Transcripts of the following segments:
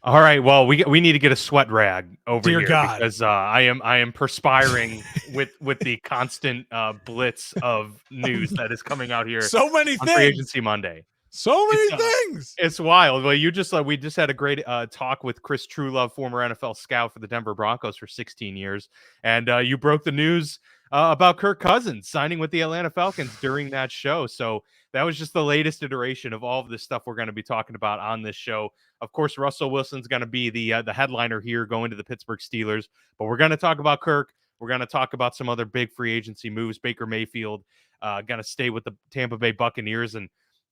All right. Well, we need to get a sweat rag over Dear here God. because I am perspiring with the constant blitz of news that is coming out here So many on Free things. Agency Monday. So It's many things. it's wild. Well, we just had a great talk with Chris Truelove, former NFL scout for the Denver Broncos for 16 years, and you broke the news about Kirk Cousins signing with the Atlanta Falcons during that show. So that was just the latest iteration of all of this stuff we're going to be talking about on this show. Of course, Russell Wilson's going to be the headliner here, going to the Pittsburgh Steelers, but we're going to talk about Kirk. We're going to talk about some other big free agency moves. Baker Mayfield going to stay with the Tampa Bay Buccaneers, and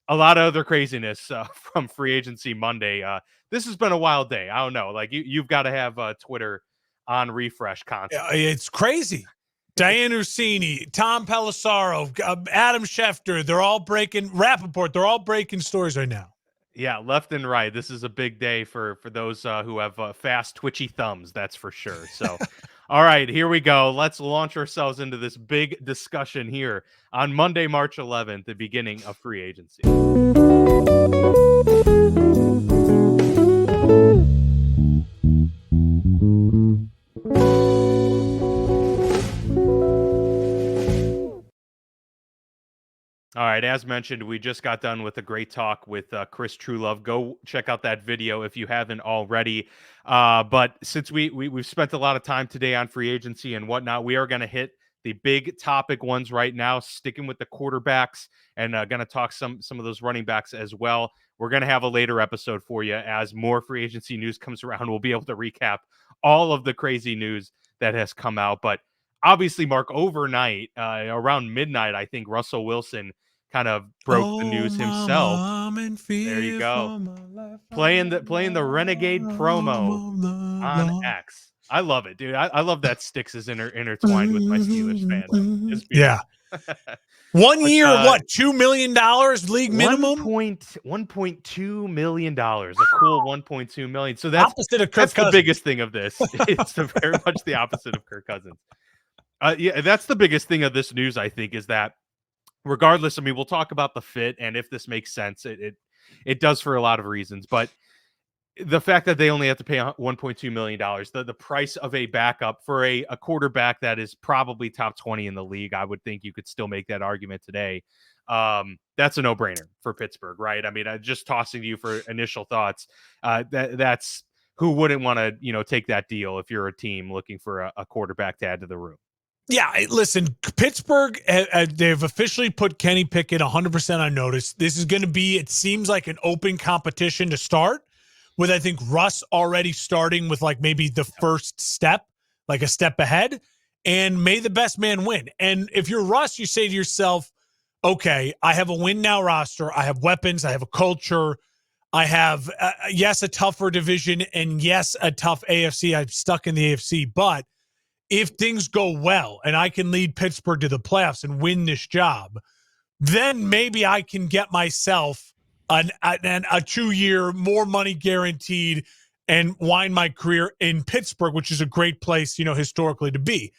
a lot of other craziness from free agency Monday. This has been a wild day. I don't know. Like you've got to have Twitter on refresh constantly. It's crazy. Diane Ursini, Tom Pelissaro, Adam Schefter, they're all breaking Rappaport. They're all breaking stories right now. Yeah, left and right. This is a big day for those who have fast, twitchy thumbs. That's for sure. So, all right, here we go. Let's launch ourselves into this big discussion here on Monday, March 11th, the beginning of free agency. All right, as mentioned, we just got done with a great talk with Chris Truelove. Go check out that video if you haven't already. But since we've spent a lot of time today on free agency and whatnot, we are going to hit the big topic ones right now, sticking with the quarterbacks and going to talk some of those running backs as well. We're going to have a later episode for you as more free agency news comes around. We'll be able to recap all of the crazy news that has come out. But obviously, Mark, overnight, around midnight, I think Russell Wilson kind of broke the news himself. There you go. Playing the Renegade promo on X. I love it, dude. I love that Styx is intertwined with my Steelers fandom. It's beautiful. Yeah. 1 year, what, $2 million league minimum? $1.2 million. A cool $1.2 million. So that's opposite of Kirk Cousins. The biggest thing of this. It's very much the opposite of Kirk Cousins. Yeah, that's the biggest thing of this news, I think, is that regardless, I mean, we'll talk about the fit and if this makes sense. It does for a lot of reasons, but the fact that they only have to pay $1.2 million, the price of a backup for a quarterback that is probably top 20 in the league, I would think you could still make that argument today. That's a no-brainer for Pittsburgh, right? I mean, just tossing to you for initial thoughts. That's who wouldn't want to, take that deal if you're a team looking for a quarterback to add to the room. Yeah, listen, Pittsburgh, they've officially put Kenny Pickett 100% on notice. This is going to be, it seems like an open competition to start, with I think Russ already starting with like maybe the first step, like a step ahead, and may the best man win. And if you're Russ, you say to yourself, okay, I have a win now roster. I have weapons. I have a culture. I have, yes, a tougher division, and yes, a tough AFC. I'm stuck in the AFC, but if things go well and I can lead Pittsburgh to the playoffs and win this job, then maybe I can get myself a 2-year, more money guaranteed, and wind my career in Pittsburgh, which is a great place, historically to be.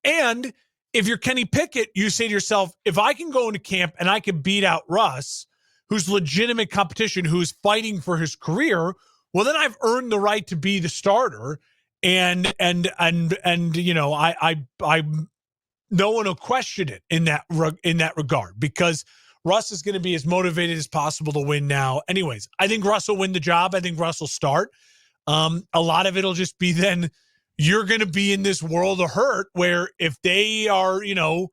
And if you're Kenny Pickett, you say to yourself, if I can go into camp and I can beat out Russ, who's legitimate competition, who's fighting for his career, well, then I've earned the right to be the starter. And I no one will question it in that regard, because Russ is going to be as motivated as possible to win now. Anyways, I think Russ will win the job. I think Russ will start. A lot of it'll just be then you're going to be in this world of hurt where if they are, 3-3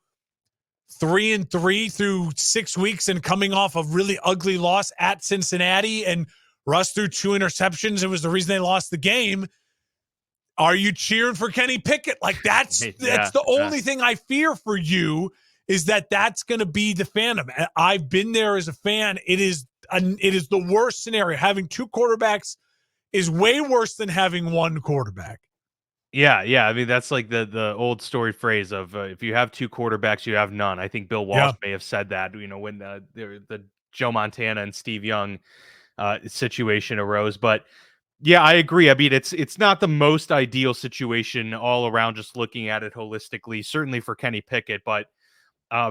through 6 weeks and coming off a really ugly loss at Cincinnati, and Russ threw 2 interceptions, it was the reason they lost the game. Are you cheering for Kenny Pickett? Like that's the only thing I fear for you, is that's going to be the fandom. I've been there as a fan. It is the worst scenario. Having 2 quarterbacks is way worse than having 1 quarterback. Yeah. I mean, that's like the old story phrase of if you have 2 quarterbacks, you have none. I think Bill Walsh may have said that, when the Joe Montana and Steve Young situation arose. But yeah, I agree. I mean, it's not the most ideal situation all around, just looking at it holistically, certainly for Kenny Pickett. But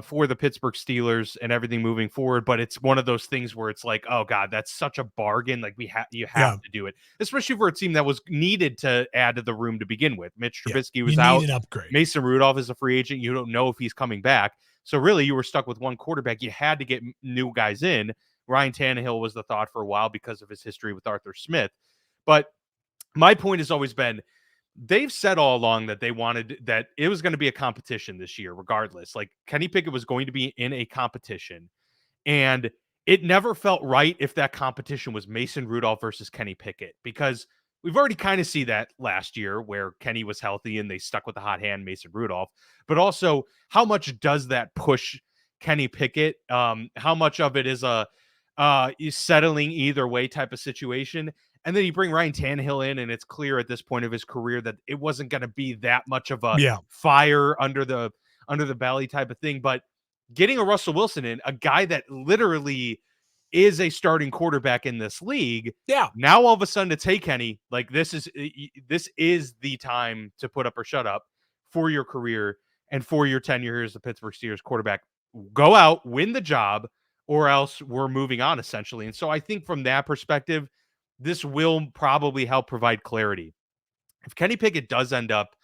for the Pittsburgh Steelers and everything moving forward. But it's one of those things where it's like, oh God, that's such a bargain. Like you have Yeah. to do it, especially for a team that was needed to add to the room to begin with. Mitch Yeah. Trubisky You was need out. an upgrade. Mason Rudolph is a free agent. You don't know if he's coming back. So really, you were stuck with one quarterback. You had to get new guys in. Ryan Tannehill was the thought for a while because of his history with Arthur Smith. But my point has always been they've said all along that they wanted that it was going to be a competition this year, regardless. Like Kenny Pickett was going to be in a competition, and it never felt right if that competition was Mason Rudolph versus Kenny Pickett, because we've already kind of see that last year where Kenny was healthy and they stuck with the hot hand Mason Rudolph. But also, how much does that push Kenny Pickett? How much of it is a settling either way type of situation? And then you bring Ryan Tannehill in, and it's clear at this point of his career that it wasn't going to be that much of a fire under the belly type of thing. But getting a Russell Wilson in, a guy that literally is a starting quarterback in this league. Yeah. Now all of a sudden it's, hey, Kenny, like this is the time to put up or shut up for your career and for your tenure here as the Pittsburgh Steelers quarterback. Go out, win the job, or else we're moving on, essentially. And so I think from that perspective, this will probably help provide clarity. If Kenny Pickett does end up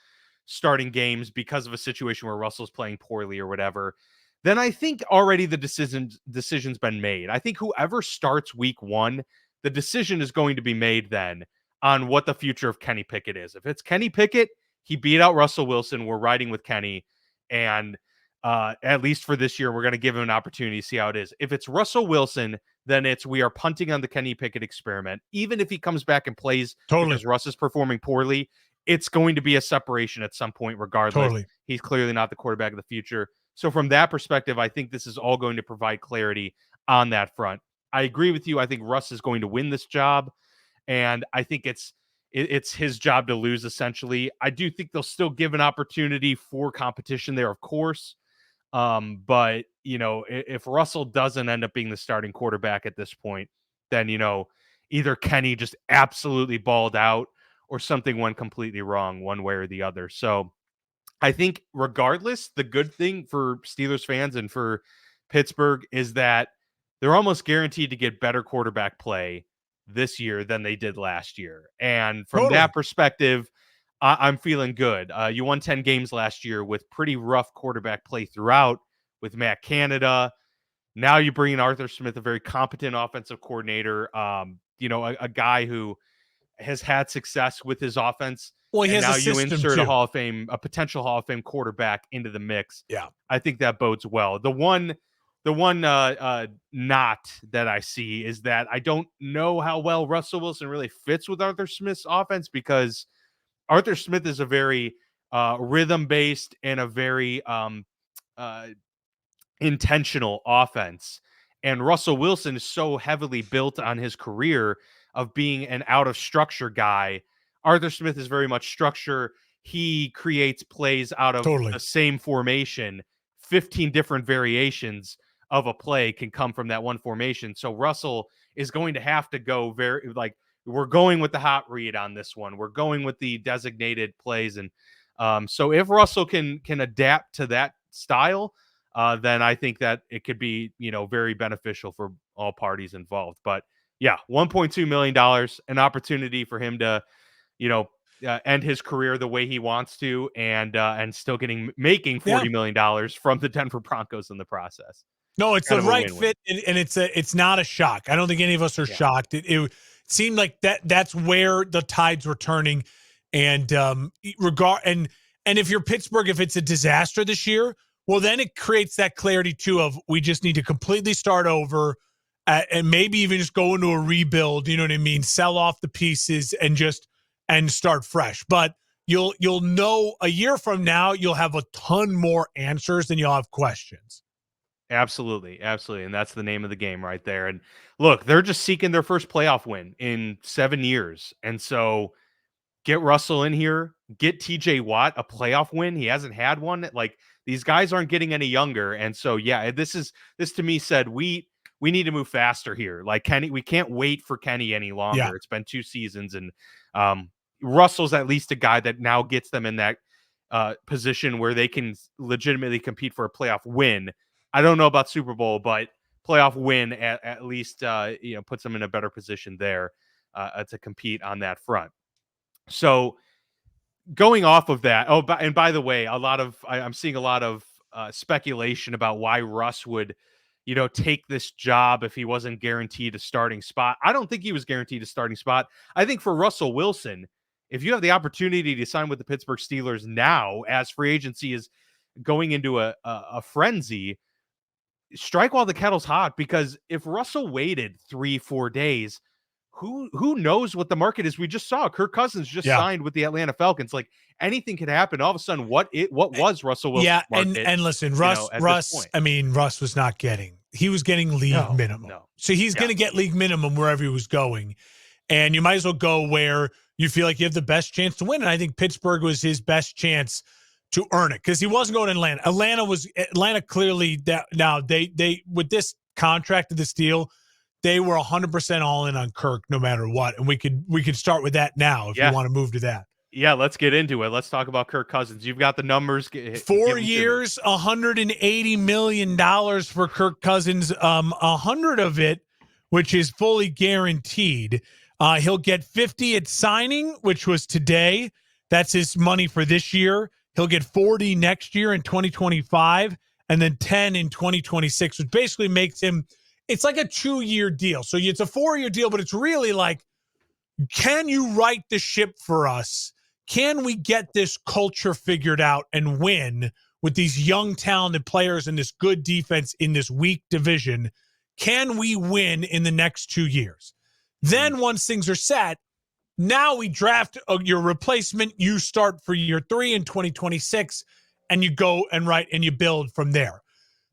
starting games because of a situation where Russell's playing poorly or whatever, then I think already the decision's been made. I think whoever starts week one, the decision is going to be made then on what the future of Kenny Pickett is. If it's Kenny Pickett, he beat out Russell Wilson. We're riding with Kenny. And at least for this year, we're going to give him an opportunity to see how it is. If it's Russell Wilson, then we are punting on the Kenny Pickett experiment. Even if he comes back and plays because Russ is performing poorly, it's going to be a separation at some point regardless. He's clearly not the quarterback of the future. So from that perspective, I think this is all going to provide clarity on that front. I agree with you. I think Russ is going to win this job, and I think it's his job to lose, essentially. I do think they'll still give an opportunity for competition there, of course. But, if Russell doesn't end up being the starting quarterback at this point, then, either Kenny just absolutely balled out or something went completely wrong one way or the other. So I think regardless, the good thing for Steelers fans and for Pittsburgh is that they're almost guaranteed to get better quarterback play this year than they did last year. And from that perspective, I'm feeling good. You won 10 games last year with pretty rough quarterback play throughout with Matt Canada. Now you bring in Arthur Smith, a very competent offensive coordinator, a guy who has had success with his offense. Well, he and has now a you insert too. a potential Hall of Fame quarterback into the mix. Yeah. I think that bodes well. The one knot that I see is that I don't know how well Russell Wilson really fits with Arthur Smith's offense, because Arthur Smith is a very rhythm-based and a very intentional offense. And Russell Wilson is so heavily built on his career of being an out-of-structure guy. Arthur Smith is very much structure. He creates plays out of the same formation. 15 different variations of a play can come from that one formation. So Russell is going to have to go we're going with the hot read on this one. We're going with the designated plays. And so if Russell can adapt to that style, then I think that it could be, very beneficial for all parties involved. But yeah, $1.2 million, an opportunity for him to, end his career the way he wants to, and still making $40 million from the Denver Broncos in the process. No, it's the right fit, and it's not a shock. I don't think any of us are shocked. It seemed like that's where the tides were turning, and and if you're Pittsburgh, if it's a disaster this year, well, then it creates that clarity too of we just need to completely start over, and maybe even just go into a rebuild. You know what I mean? Sell off the pieces and start fresh. But you'll know a year from now, you'll have a ton more answers than you'll have questions. Absolutely. Absolutely. And that's the name of the game right there. And look, they're just seeking their first playoff win in 7 years. And so get Russell in here, get TJ Watt a playoff win. He hasn't had one. Like, these guys aren't getting any younger. And so, yeah, this to me said, we need to move faster here. Like Kenny, we can't wait for Kenny any longer. Yeah. It's been 2 seasons, and Russell's at least a guy that now gets them in that position where they can legitimately compete for a playoff win. I don't know about Super Bowl, but playoff win at least puts them in a better position there to compete on that front. So going off of that, and by the way, I'm seeing a lot of speculation about why Russ would, take this job if he wasn't guaranteed a starting spot. I don't think he was guaranteed a starting spot. I think for Russell Wilson, if you have the opportunity to sign with the Pittsburgh Steelers now, as free agency is going into a frenzy, strike while the kettle's hot, because if Russell waited 3-4 days, who knows what the market is? We just saw Kirk Cousins just signed with the Atlanta Falcons. Like, anything could happen. All of a sudden, what was Russell Wilson's market? And listen, Russ, Russ was not getting. He was getting league minimum. No. So he's going to get league minimum wherever he was going, and you might as well go where you feel like you have the best chance to win. And I think Pittsburgh was his best chance to earn it, because he wasn't going to Atlanta. Atlanta clearly now they with this contract of this deal, they were 100% all in on Kirk no matter what. And we could start with that now if you want to move to that. Yeah, let's get into it. Let's talk about Kirk Cousins. You've got the numbers. 4 years, $180 million for Kirk Cousins. 100 of it, which is fully guaranteed. He'll get 50 at signing, which was today. That's his money for this year. He'll get 40 next year in 2025, and then 10 in 2026, which basically makes him, it's like a 2-year deal. So it's a 4-year deal, but it's really like, can you right the ship for us? Can we get this culture figured out and win with these young, talented players and this good defense in this weak division? Can we win in the next 2 years? Then once things are set, now we draft your replacement. You start for year 3 in 2026, and you go and you build from there.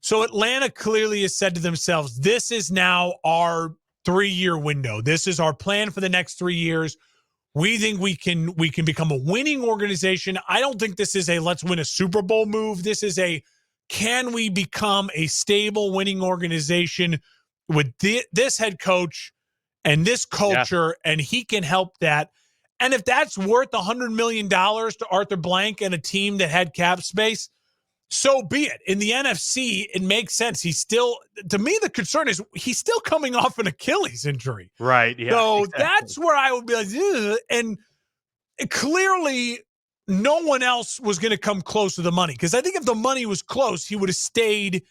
So Atlanta clearly has said to themselves, this is now our 3-year window. This is our plan for the next 3 years. We think we can become a winning organization. I don't think this is a let's win a Super Bowl move. This is a, can we become a stable winning organization with this head coach and this culture, and he can help that. And if that's worth $100 million to Arthur Blank and a team that had cap space, so be it. In the NFC, it makes sense. He's still, to me, the concern is he's still coming off an Achilles injury. Right. Yeah. So that's where I would be like, ugh. And clearly no one else was going to come close to the money. Because I think if the money was close, he would have stayed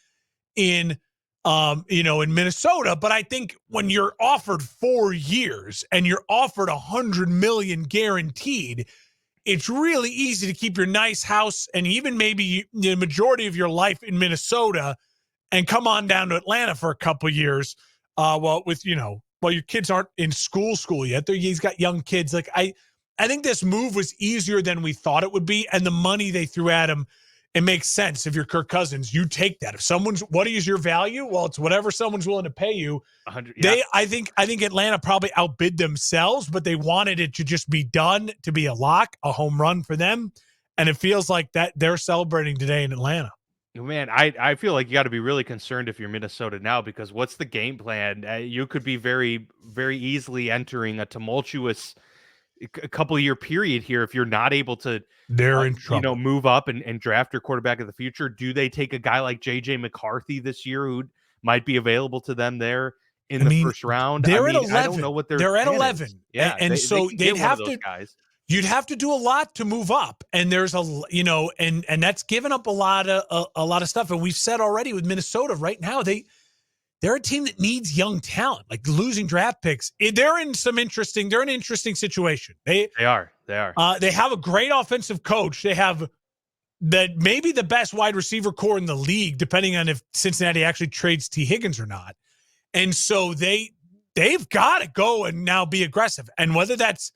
in Minnesota. But I think when you're offered 4 years and you're offered $100 million guaranteed, it's really easy to keep your nice house and even maybe the majority of your life in Minnesota and come on down to Atlanta for a couple of years. While your kids aren't in school yet. He's got young kids. Like I think this move was easier than we thought it would be. And the money they threw at him, it makes sense. If you're Kirk Cousins, you take that. If what is your value? Well, it's whatever someone's willing to pay you. 100. Yeah. I think Atlanta probably outbid themselves, but they wanted it to just be done, to be a lock, a home run for them. And it feels like that they're celebrating today in Atlanta. Man, I feel like you got to be really concerned if you're Minnesota now, because what's the game plan? You could be very, very easily entering a tumultuous couple-year period here if you're not able to they're in trouble. Move up and draft your quarterback of the future. Do they take a guy like JJ McCarthy this year who might be available to them there in the first round? They're at 11. I don't know what they're at 11. Is. Yeah, and so they'd have to. Guys. You'd have to do a lot to move up, and there's and that's given up a lot of stuff. And we've said already with Minnesota right now, they're a team that needs young talent, like losing draft picks. They're in an interesting situation. They are. They have a great offensive coach. They have maybe the best wide receiver core in the league, depending on if Cincinnati actually trades T. Higgins or not. And so they've got to go and now be aggressive. And whether that's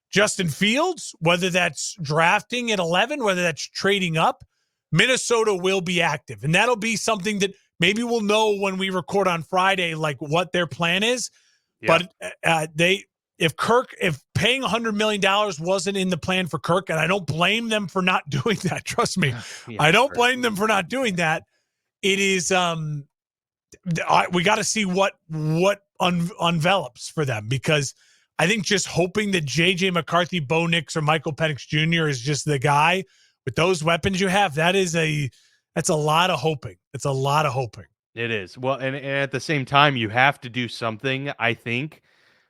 Justin Fields, whether that's drafting at 11, whether that's trading up, Minnesota will be active. And that'll be something that maybe we'll know when we record on Friday, like what their plan is. Yeah. But if paying $100 million wasn't in the plan for Kirk, and I don't blame them for not doing that. Trust me. Yeah, I don't blame them for not doing that. It is, we got to see what envelops for them, because I think just hoping that JJ McCarthy, Bo Nix, or Michael Penix Jr. is just the guy with those weapons you have, that's a lot of hoping. It's a lot of hoping. It is. Well, and at the same time, you have to do something, I think,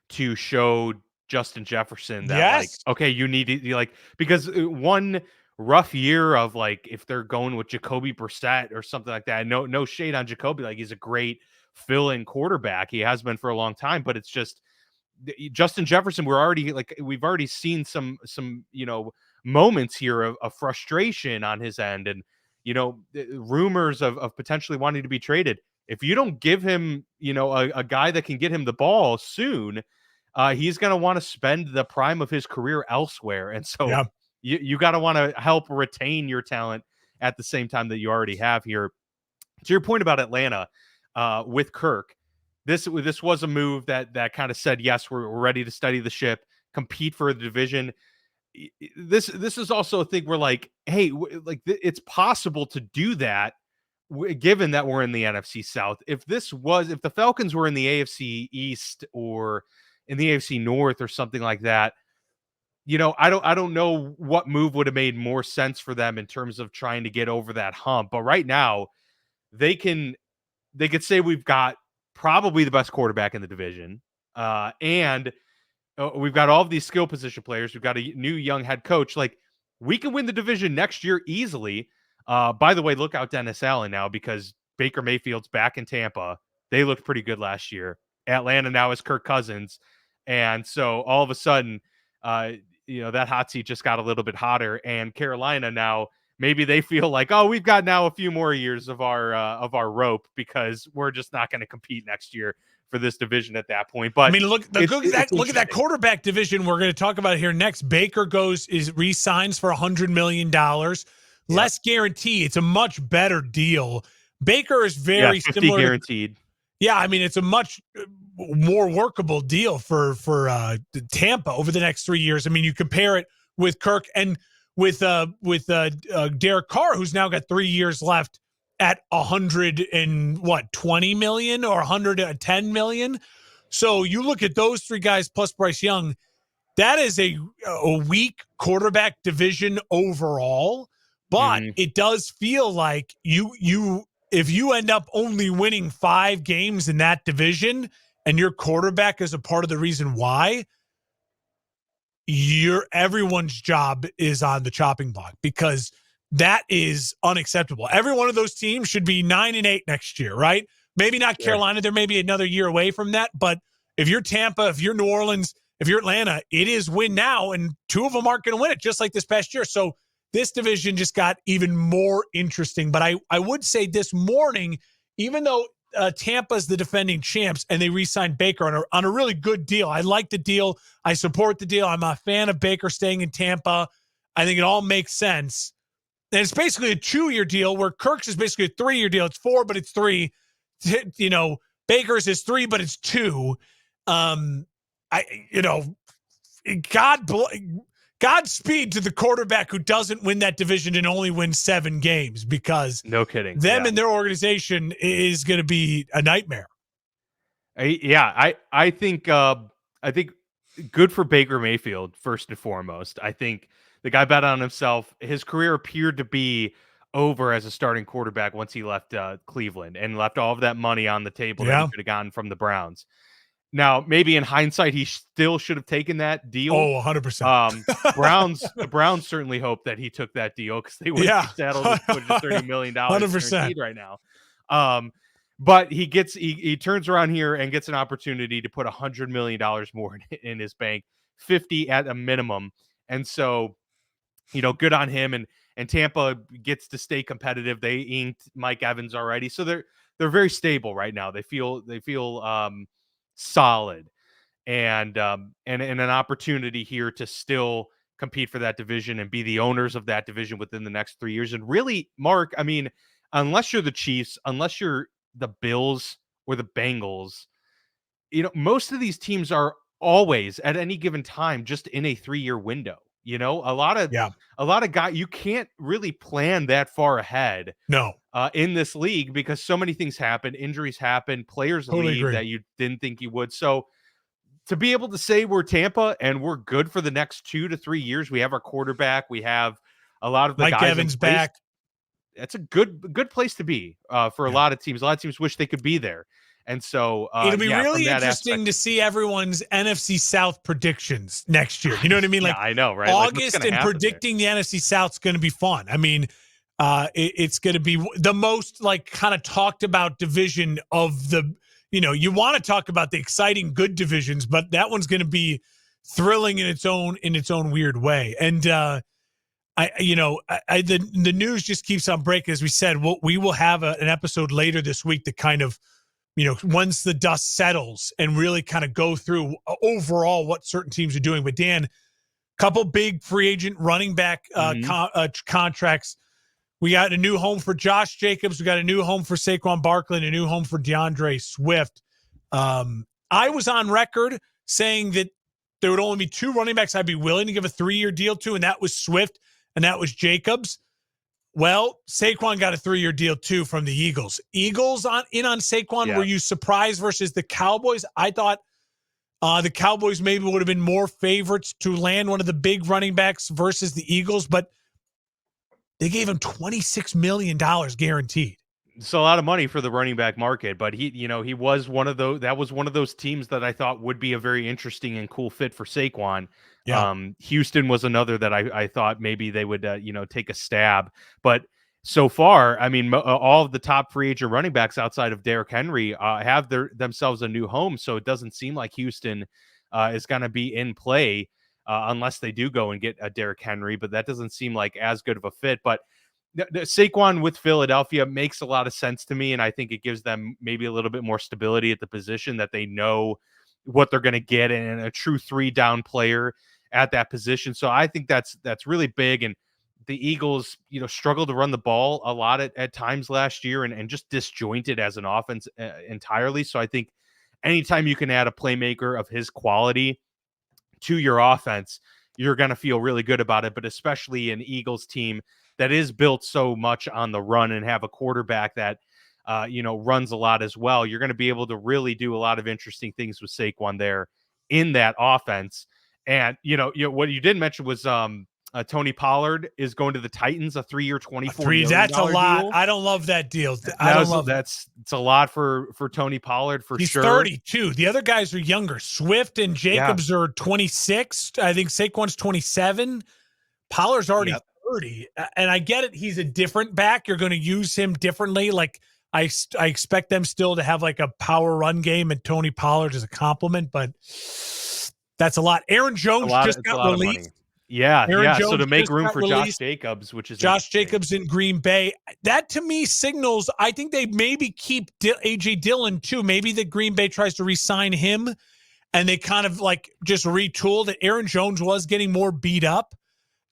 to show Justin Jefferson that, like, Yes. okay, you need to, like, because one rough year of, like, if they're going with Jacoby Brissett or something like that, no shade on Jacoby, like, he's a great fill-in quarterback. He has been for a long time, but it's just Justin Jefferson, we've already seen some moments here of frustration on his end, and rumors of potentially wanting to be traded. If you don't give him a guy that can get him the ball soon, he's going to want to spend the prime of his career elsewhere, and so Yeah. you got to want to help retain your talent at the same time that you already have here. To your point about Atlanta, with Kirk, this was a move that kind of said, yes, we're ready to steady the ship, compete for the division. This is also a thing where, like, hey, it's possible to do that, given that we're in the NFC South. If the Falcons were in the AFC East or in the AFC North or something like that, I don't know what move would have made more sense for them in terms of trying to get over that hump. But right now, they could say we've got probably the best quarterback in the division, and we've got all of these skill position players. We've got a new young head coach. Like, we can win the division next year easily. By the way, look out Dennis Allen now, because Baker Mayfield's back in Tampa. They looked pretty good last year. Atlanta now is Kirk Cousins, and so all of a sudden, that hot seat just got a little bit hotter. And Carolina now, maybe they feel like, oh, we've got now a few more years of our rope, because we're just not going to compete next year for this division at that point. But I mean, look at that quarterback division we're going to talk about here next. Baker re-signs for $100 million, less guarantee. It's a much better deal. Baker is very 50 similar guaranteed. Yeah, I mean, it's a much more workable deal for Tampa over the next 3 years. I mean, you compare it with Kirk and with Derek Carr, who's now got 3 years left at 120 million or 110 million. So you look at those three guys plus Bryce Young, that is a weak quarterback division overall, but it does feel like if you end up only winning 5 games in that division and your quarterback is a part of the reason why, everyone's job is on the chopping block, because that is unacceptable. Every one of those teams should be 9-8 next year, right? Maybe not Carolina. They're maybe another year away from that. But if you're Tampa, if you're New Orleans, if you're Atlanta, it is win now, and 2 of them aren't going to win it, just like this past year. So this division just got even more interesting. But I would say this morning, even though Tampa's the defending champs and they re-signed Baker on a really good deal. I like the deal. I support the deal. I'm a fan of Baker staying in Tampa. I think it all makes sense. And it's basically a 2-year deal, where Kirk's is basically a 3-year deal. It's 4, but it's 3. Baker's is 3, but it's 2. Godspeed to the quarterback who doesn't win that division and only wins 7 games, because no kidding, them and their organization is going to be a nightmare. I think good for Baker Mayfield first and foremost. I think the guy bet on himself. His career appeared to be over as a starting quarterback once he left Cleveland and left all of that money on the table that he could have gotten from the Browns. Now, maybe in hindsight, he still should have taken that deal. Oh, 100%. The Browns certainly hope that he took that deal, because they would be saddled with $30 million 100% right now. But he turns around here and gets an opportunity to put $100 million more in his bank, 50 at a minimum. And so, good on him. And Tampa gets to stay competitive. They inked Mike Evans already, so they're very stable right now. They feel solid, and an opportunity here to still compete for that division and be the owners of that division within the next 3 years. And really, Mark, I mean, unless you're the Chiefs, unless you're the Bills or the Bengals, most of these teams are always at any given time just in a 3-year window. A lot of guys, you can't really plan that far ahead. No. In this league, because so many things happen, injuries happen, players leave that you didn't think you would. So to be able to say we're Tampa and we're good for the next 2 to 3 years, we have our quarterback, we have a lot of the Mike guys in Evans place. back. That's a good place to be for a lot of teams. A lot of teams wish they could be there. And so, it'll be really from that interesting aspect, to see everyone's NFC South predictions next year. You know what I mean? yeah, Like I know, right? Like, what's August going to and happen there? predicting the NFC South is going to be fun. I mean, it's going to be the most like kind of talked about division of the, you want to talk about the exciting good divisions, but that one's going to be thrilling in its own weird way. And the news just keeps on breaking. As we said, we will have an episode later this week that kind of, once the dust settles and really kind of go through overall what certain teams are doing. But Dan, couple big free agent running back contracts. We got a new home for Josh Jacobs. We got a new home for Saquon Barkley and a new home for DeAndre Swift. I was on record saying that there would only be 2 running backs I'd be willing to give a 3-year deal to, and that was Swift and that was Jacobs. Well, Saquon got a 3-year deal too from the Eagles. Eagles on Saquon. Yeah. Were you surprised versus the Cowboys? I thought the Cowboys maybe would have been more favorites to land one of the big running backs versus the Eagles, but they gave him $26 million guaranteed. It's a lot of money for the running back market, but he was one of those teams that I thought would be a very interesting and cool fit for Saquon. Yeah. Houston was another that I thought maybe they would, take a stab, but so far, I mean, all of the top free agent running backs outside of Derrick Henry have themselves a new home. So it doesn't seem like Houston is going to be in play unless they do go and get a Derrick Henry, but that doesn't seem like as good of a fit. But the Saquon with Philadelphia makes a lot of sense to me, and I think it gives them maybe a little bit more stability at the position, that they know what they're going to get in a true 3-down player at that position. So I think that's really big. And the Eagles, struggled to run the ball a lot at times last year and just disjointed as an offense entirely. So I think anytime you can add a playmaker of his quality to your offense, you're going to feel really good about it. But especially an Eagles team that is built so much on the run and have a quarterback that, runs a lot as well, you're going to be able to really do a lot of interesting things with Saquon there in that offense. And, what you didn't mention was Tony Pollard is going to the Titans, a 3-year, $24 million That's a lot. deal. I don't love that deal. It's a lot for Tony Pollard for He's sure. He's 32. The other guys are younger. Swift and Jacobs are 26. I think Saquon's 27. Pollard's already 30. And I get it. He's a different back. You're going to use him differently. Like I expect them still to have like a power run game and Tony Pollard as a compliment, but that's a lot. Aaron Jones just got released. Yeah, Aaron Jones so to make room for released. Josh Jacobs, which is Josh Jacobs in Green Bay, that to me signals, I think they maybe keep A.J. Dillon too. Maybe the Green Bay tries to re-sign him and they kind of like just retool that. Aaron Jones was getting more beat up,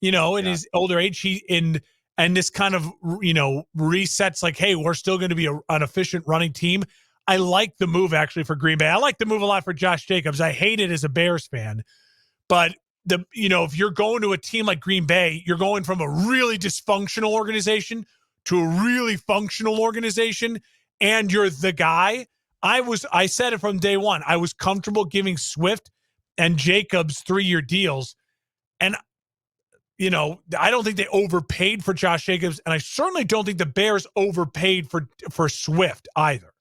in his older age. And this kind of, resets like, hey, we're still going to be an efficient running team. I like the move actually for Green Bay. I like the move a lot for Josh Jacobs. I hate it as a Bears fan, but if you're going to a team like Green Bay, you're going from a really dysfunctional organization to a really functional organization, and you're the guy. I said it from day one. I was comfortable giving Swift and Jacobs 3-year deals, and I don't think they overpaid for Josh Jacobs, and I certainly don't think the Bears overpaid for Swift either.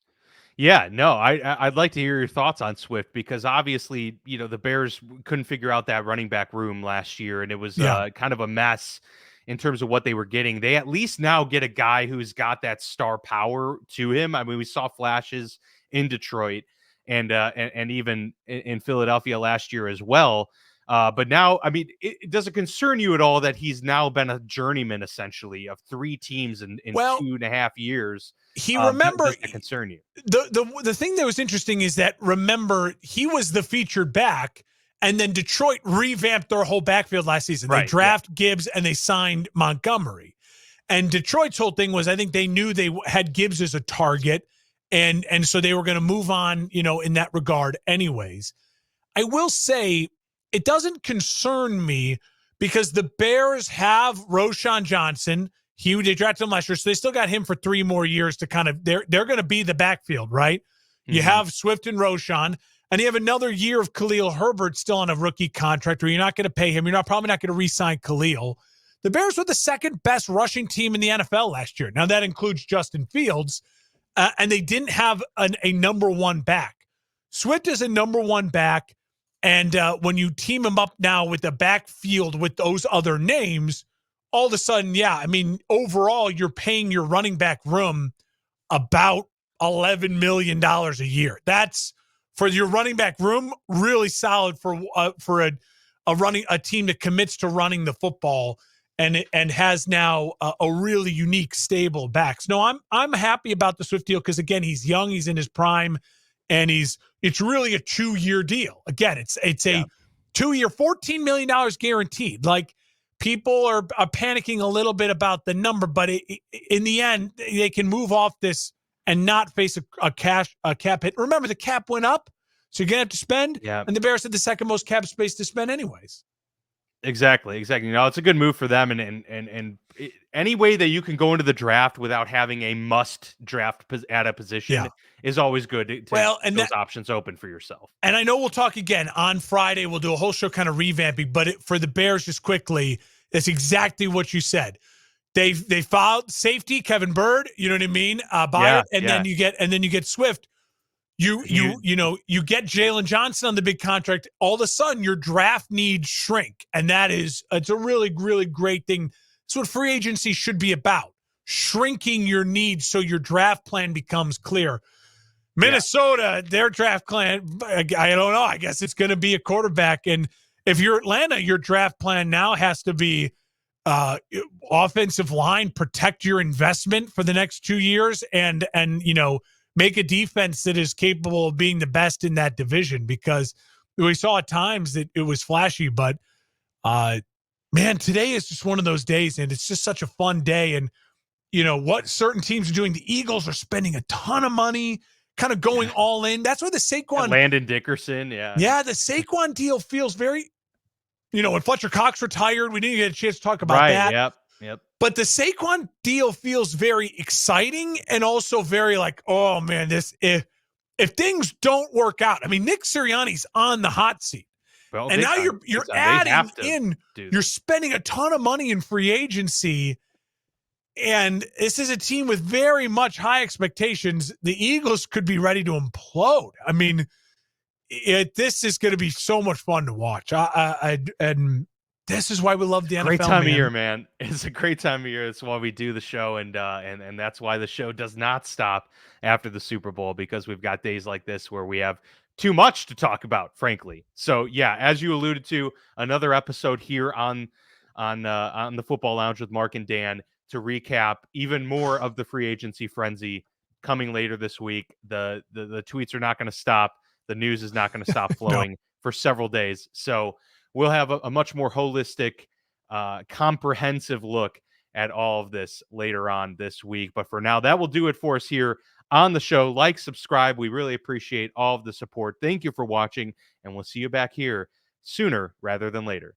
Yeah, no, I'd like to hear your thoughts on Swift, because obviously, the Bears couldn't figure out that running back room last year, and it was kind of a mess in terms of what they were getting. They at least now get a guy who's got that star power to him. I mean, we saw flashes in Detroit and even in Philadelphia last year as well. But now, I mean, does it concern you at all that he's now been a journeyman essentially of 3 teams in 2.5 years? Does that concern you? The thing that was interesting is that, remember, he was the featured back, and then Detroit revamped their whole backfield last season. They draft Gibbs and they signed Montgomery. And Detroit's whole thing was, I think they knew they had Gibbs as a target, and so they were going to move on, in that regard anyways. I will say it doesn't concern me because the Bears have Roschon Johnson. They drafted him last year, so they still got him for 3 more years to kind of, they're going to be the backfield, right? Mm-hmm. You have Swift and Roschon, and you have another year of Khalil Herbert still on a rookie contract where you're not going to pay him. You're probably not going to re-sign Khalil. The Bears were the second best rushing team in the NFL last year. Now, that includes Justin Fields, and they didn't have a number one back. Swift is a number one back, and when you team him up now with the backfield with those other names, all of a sudden, yeah, I mean, overall, you're paying your running back room about $11 million a year. That's, for your running back room, really solid for a team that commits to running the football and has now a really unique stable backs. No, I'm happy about the Swift deal because, again, he's young, he's in his prime, and it's really a 2-year deal. Again, it's a 2-year, $14 million guaranteed. Like, people are panicking a little bit about the number, but in the end, they can move off this and not face a cap hit. Remember, the cap went up, so you're gonna have to spend. Yeah. And the Bears had the second most cap space to spend, anyways. Exactly. You know, it's a good move for them, and any way that you can go into the draft without having a must draft at a position is always good to and those options open for yourself. And I know we'll talk again on Friday. We'll do a whole show kind of revamping, but for the Bears, just quickly, that's exactly what you said. They filed safety, Kevin Bird, you know what I mean? Then you get Swift. You get Jalen Johnson on the big contract. All of a sudden, your draft needs shrink, and it's a really, really great thing. That's what free agency should be about: shrinking your needs so your draft plan becomes clear. Minnesota, their draft plan, I don't know. I guess it's going to be a quarterback, and if you're Atlanta, your draft plan now has to be offensive line, protect your investment for the next 2 years, and make a defense that is capable of being the best in that division, because we saw at times that it was flashy, but man, today is just one of those days, and it's just such a fun day. And what certain teams are doing, the Eagles are spending a ton of money, kind of going all in. That's why the Saquon, Landon Dickerson, the Saquon deal feels very, when Fletcher Cox retired, we didn't get a chance to talk about that. Yep. But the Saquon deal feels very exciting and also very like, oh man, if things don't work out, I mean, Nick Sirianni's on the hot seat, and now you're adding in, you're spending a ton of money in free agency, and this is a team with very much high expectations. The Eagles could be ready to implode. I mean, this is going to be so much fun to watch. And this is why we love the NFL. Great time of year, man. It's a great time of year. That's why we do the show, and that's why the show does not stop after the Super Bowl, because we've got days like this where we have too much to talk about, frankly. So yeah, as you alluded to, another episode here on the Football Lounge with Mark and Dan to recap even more of the free agency frenzy coming later this week. The tweets are not going to stop. The news is not going to stop flowing for several days. So we'll have a much more holistic, comprehensive look at all of this later on this week. But for now, that will do it for us here on the show. Like, subscribe. We really appreciate all of the support. Thank you for watching, and we'll see you back here sooner rather than later.